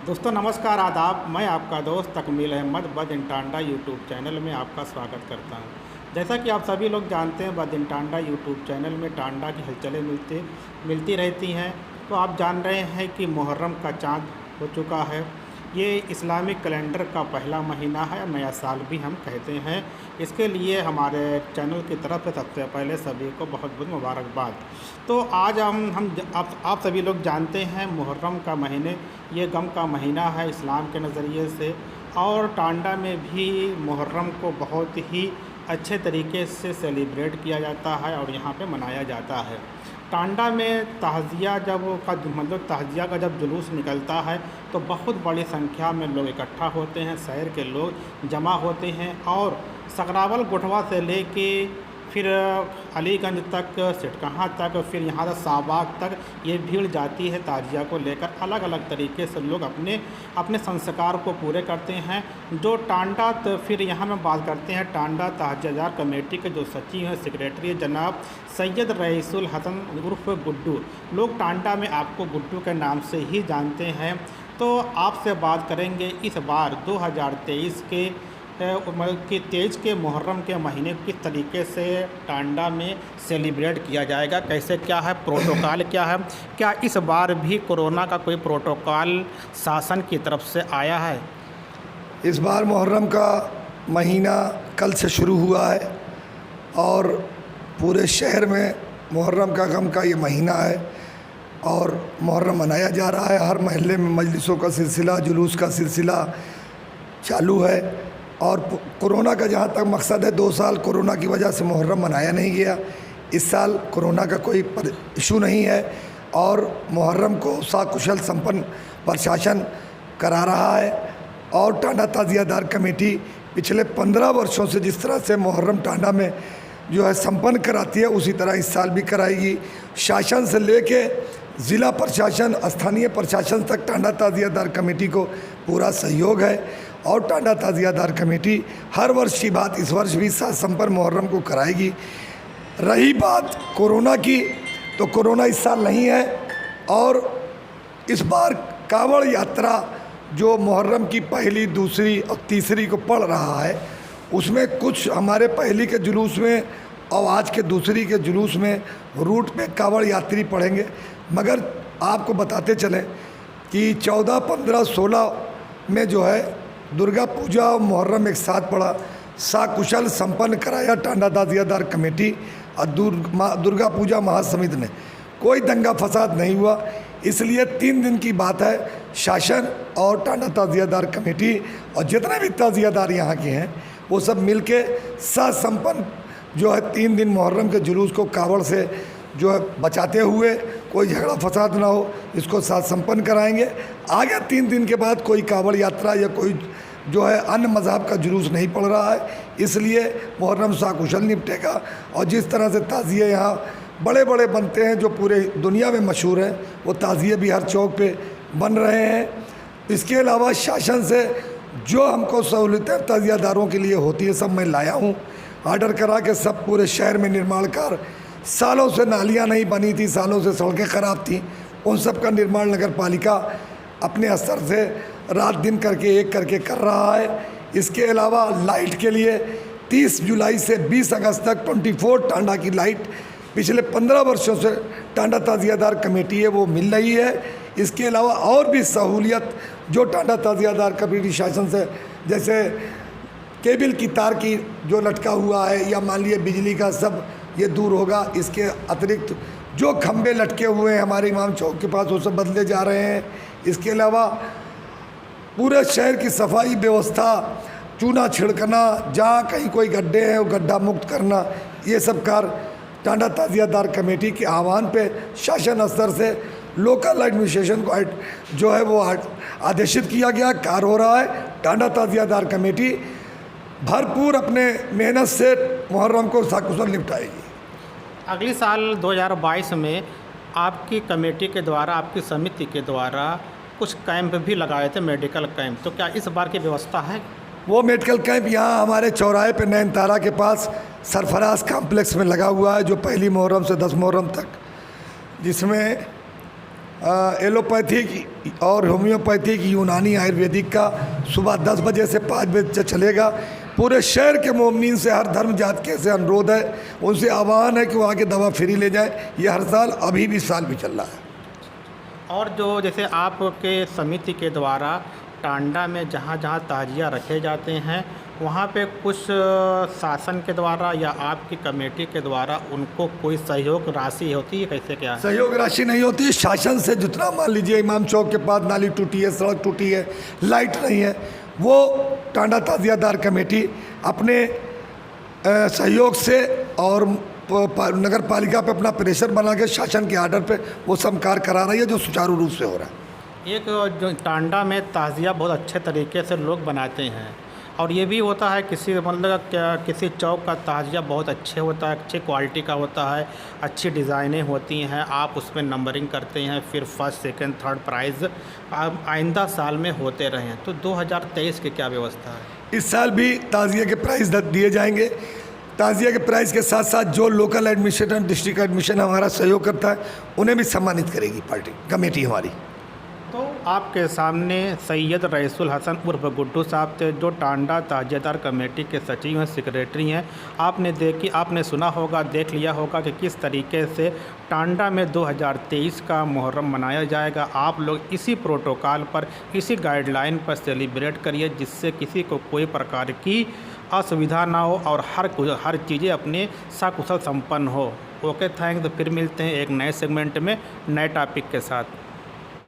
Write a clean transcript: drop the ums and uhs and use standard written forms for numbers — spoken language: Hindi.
दोस्तों नमस्कार आदाब। मैं आपका दोस्त तकमील अहमद बदिन टांडा यूट्यूब चैनल में आपका स्वागत करता हूं। जैसा कि आप सभी लोग जानते हैं, बदिन टांडा यूट्यूब चैनल में टांडा की हलचलें मिलती रहती हैं। तो आप जान रहे हैं कि मुहर्रम का चाँद हो चुका है। ये इस्लामिक कैलेंडर का पहला महीना है, नया साल भी हम कहते हैं। इसके लिए हमारे चैनल की तरफ से सबसे पहले सभी को बहुत बहुत मुबारकबाद। तो आज आप सभी लोग जानते हैं, मुहर्रम का महीने ये गम का महीना है इस्लाम के नज़रिए से। और टांडा में भी मुहर्रम को बहुत ही अच्छे तरीके से सेलिब्रेट किया जाता है और यहाँ पे मनाया जाता है। टांडा में ताज़िया ताज़िया का जब जुलूस निकलता है तो बहुत बड़ी संख्या में लोग इकट्ठा होते हैं, शहर के लोग जमा होते हैं और सकरावल गुठवा से लेके फिर अलीगंज तक, सिटकहाँ तक, फिर यहाँ से शाहबाग तक ये भीड़ जाती है ताज़िया को लेकर। अलग अलग तरीके से लोग अपने अपने संस्कार को पूरे करते हैं। जो टांडा फिर यहाँ में बात करते हैं, टांडा ताज़ियादार कमेटी के जो सचिव हैं, सेक्रेटरी जनाब सैयद रईसुल हसन उर्फ गुड्डू। लोग टांडा में आपको गुड्डू के नाम से ही जानते हैं। तो आपसे बात करेंगे इस बार 2023 के मुहर्रम के महीने किस तरीके से टांडा में सेलिब्रेट किया जाएगा, कैसे क्या है, प्रोटोकॉल क्या है, क्या इस बार भी कोरोना का कोई प्रोटोकॉल शासन की तरफ से आया है। इस बार मुहर्रम का महीना कल से शुरू हुआ है और पूरे शहर में मुहर्रम का गम का ये महीना है और मुहर्रम मनाया जा रहा है। हर महल्ले में मजलिसों का सिलसिला, जुलूस का सिलसिला चालू है। और कोरोना का जहाँ तक मकसद है, 2 साल कोरोना की वजह से मुहर्रम मनाया नहीं गया। इस साल कोरोना का कोई इशू नहीं है और मुहर्रम को साकुशल संपन्न प्रशासन करा रहा है। और टांडा ताज़ियादार कमेटी पिछले 15 वर्षों से जिस तरह से मुहर्रम टांडा में जो है संपन्न कराती है, उसी तरह इस साल भी कराएगी। शासन से लेके ज़िला प्रशासन, स्थानीय प्रशासन तक टांडा ताज़ियादार कमेटी को पूरा सहयोग है और टांडा ताज़ियादार कमेटी हर वर्ष की बात इस वर्ष भी साथ संपन्न मुहर्रम को कराएगी। रही बात कोरोना की, तो कोरोना इस साल नहीं है और इस बार कांवड़ यात्रा जो मुहर्रम की पहली, दूसरी और तीसरी को पड़ रहा है, उसमें कुछ हमारे पहली के जुलूस में और आज के दूसरी के जुलूस में रूट पे कांवड़ यात्री पढ़ेंगे। मगर आपको बताते चलें कि 14, 15, 16 में जो है दुर्गा पूजा और मुहर्रम एक साथ पड़ा, साकुशल संपन्न कराया टांडा ताज़ियादार कमेटी और दुर्गा पूजा महासमिति ने। कोई दंगा फसाद नहीं हुआ। इसलिए 3 दिन की बात है, शासन और टांडा ताज़ियादार कमेटी और जितने भी ताज़ियादार यहाँ के हैं वो सब मिलके साथ संपन्न जो है 3 दिन मुहर्रम के जुलूस को कावड़ से जो है बचाते हुए, कोई झगड़ा फसाद ना हो, इसको साथ संपन्न कराएंगे। आगे 3 दिन के बाद कोई कावड़ यात्रा या कोई जो है अन्य मज़हब का जुलूस नहीं पड़ रहा है, इसलिए मुहर्रम साकुशल निपटेगा। और जिस तरह से ताज़िए यहाँ बड़े बड़े बनते हैं जो पूरे दुनिया में मशहूर हैं, वो ताज़िए भी हर चौक पे बन रहे हैं। इसके अलावा शासन से जो हमको सहूलियतें ताज़ियादारों के लिए होती है सब मैं लाया हूँ, ऑर्डर करा के। सब पूरे शहर में निर्माण कार्य, सालों से नालियाँ नहीं बनी थी, सालों से सड़कें ख़राब थी, उन सब का निर्माण नगर पालिका अपने स्तर से रात दिन करके एक करके कर रहा है। इसके अलावा लाइट के लिए 30 जुलाई से 20 अगस्त तक 24 टांडा की लाइट पिछले 15 वर्षों से टांडा ताज़ियादार कमेटी है वो मिल रही है। इसके अलावा और भी सहूलियत जो टांडा ताज़ियादार कमेटी शासन से, जैसे केबल की तार की जो लटका हुआ है या मान लीजिए बिजली का, सब ये दूर होगा। इसके अतिरिक्त जो खंबे लटके हुए हैं हमारे इमाम चौक के पास, वो सब बदले जा रहे हैं। इसके अलावा पूरे शहर की सफाई व्यवस्था, चूना छिड़कना, जहाँ कहीं कोई गड्ढे हैं वो गड्ढा मुक्त करना, ये सब कार्य टांडा ताज़ियादार कमेटी के आह्वान पे शासन स्तर से लोकल एडमिनिस्ट्रेशन को जो है वो आदेशित किया गया, कार्य हो रहा है। टांडा ताज़ियादार कमेटी भरपूर अपने मेहनत से मुहर्रम को साकुशल निपटाएगी। अगले साल 2022 में आपकी कमेटी के द्वारा, आपकी समिति के द्वारा कुछ कैंप भी लगाए थे, मेडिकल कैंप, तो क्या इस बार की व्यवस्था है? वो मेडिकल कैंप यहाँ हमारे चौराहे पे नैन तारा के पास सरफराज कॉम्प्लेक्स में लगा हुआ है, जो पहली मुहर्रम से 10 मुहर्रम तक, जिसमें एलोपैथिक और होम्योपैथिक, यूनानी, आयुर्वेदिक का सुबह 10 बजे से 5 बजे तक चलेगा। पूरे शहर के मोमिन से, हर धर्म जात के से अनुरोध है, उनसे आह्वान है कि वो आके दवा फ्री ले जाए। ये हर साल अभी भी, साल भी चल रहा है। और जो जैसे आपके समिति के द्वारा टांडा में जहाँ जहाँ ताजिया रखे जाते हैं, वहाँ पे कुछ शासन के द्वारा या आपकी कमेटी के द्वारा उनको कोई सहयोग राशि होती है, कैसे क्या है? सहयोग राशि नहीं होती। शासन से जितना, मान लीजिए इमाम चौक के पास नाली टूटी है, सड़क टूटी है, लाइट नहीं है, वो टांडा ताजियादार कमेटी अपने सहयोग से और नगर पालिका पे अपना प्रेशर बना के शासन के आर्डर पे वो सब कार्य करा रही है, जो सुचारू रूप से हो रहा है। एक जो टांडा में ताजिया बहुत अच्छे तरीके से लोग बनाते हैं, और ये भी होता है किसी मतलब क्या, किसी चौक का ताजिया बहुत अच्छे होता है, अच्छी क्वालिटी का होता है, अच्छी डिज़ाइनें होती हैं, आप उसमें नंबरिंग करते हैं, फिर फर्स्ट सेकंड थर्ड प्राइज़ आइंदा साल में होते रहें। तो 2023 की क्या व्यवस्था है? इस साल भी ताजिया के प्राइज़ दिए जाएंगे। ताजिया के प्राइज़ के साथ साथ जो लोकल एडमिनिस्ट्रेटर, डिस्ट्रिक्ट एडमिशन हमारा सहयोग करता है, उन्हें भी सम्मानित करेगी पार्टी कमेटी हमारी। तो आपके सामने सैयद रईसुल हसन उर्फ गुड्डू साहब थे, जो टांडा ताजियादार कमेटी के सचिव हैं, सेक्रेटरी हैं। आपने सुना होगा, देख लिया होगा कि किस तरीके से टांडा में 2023 का मुहर्रम मनाया जाएगा। आप लोग इसी प्रोटोकॉल पर, इसी गाइडलाइन पर सेलिब्रेट करिए, जिससे किसी को कोई प्रकार की असुविधा ना हो और हर चीज़ें अपने सकुशल संपन्न हो। Okay, thanks. फिर मिलते हैं एक नए सेगमेंट में नए टॉपिक के साथ।